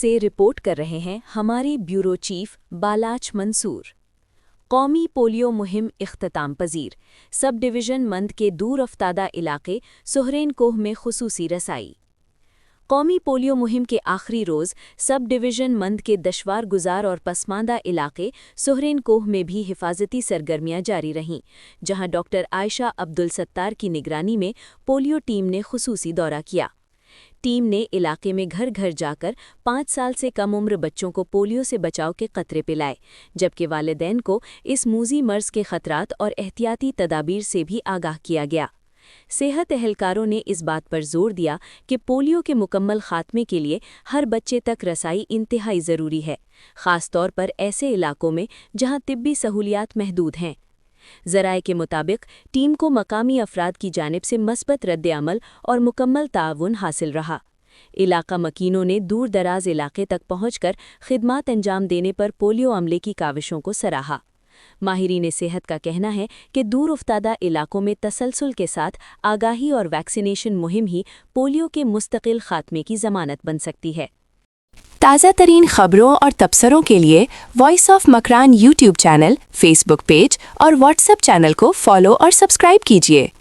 से रिपोर्ट कर रहे हैं हमारे ब्यूरो चीफ बालाच मंसूर। कौमी पोलियो मुहिम इख्तिताम पजीर, सब डिवीज़न मंद के दूर अफ्तादा इलाके सुहरेन कोह में खुसूसी रसाई। कौमी पोलियो मुहिम के आखिरी रोज़ सब डिवीज़न मंद के दशवार गुजार और पसमानदा इलाके सुहरेन कोह में भी हिफाजती सरगर्मियां जारी रहीं, जहां डॉक्टर आयशा अब्दुल सत्तार की निगरानी में पोलियो टीम ने खुसूसी दौरा किया। टीम ने इलाके में घर घर जाकर 5 साल से कम उम्र बच्चों को पोलियो से बचाव के कतरे पिलाए, जबकि वालिदैन को इस मूजी मर्ज के खतरात और एहतियाती तदाबीर से भी आगाह किया गया। सेहत एहलकारों ने इस बात पर जोर दिया कि पोलियो के मुकम्मल खात्मे के लिए हर बच्चे तक रसाई इंतहाई ज़रूरी है, ख़ास तौर पर ऐसे इलाकों में जहां तिब्बी सहूलियात महदूद हैं। ज़राए के मुताबिक टीम को मकामी अफराद की जानिब से मस्बत रद्द-ए-अमल और मुकम्मल ताअवुन हासिल रहा। इलाका मकीनों ने दूर दराज इलाके तक पहुंचकर खिदमात अंजाम देने पर पोलियो अमले की काविशों को सराहा। माहिरीन सेहत का कहना है कि दूर उफ्तादा इलाकों में तसलसल के साथ आगाही और वैक्सीनेशन मुहिम ही पोलियो के मुस्तकिल खात्मे की ज़मानत बन सकती है। ताज़ा तरीन खबरों और तबसरों के लिए voice of Makran YouTube channel, Facebook page और व्हाट्सएप चैनल को फॉलो और सब्सक्राइब कीजिए।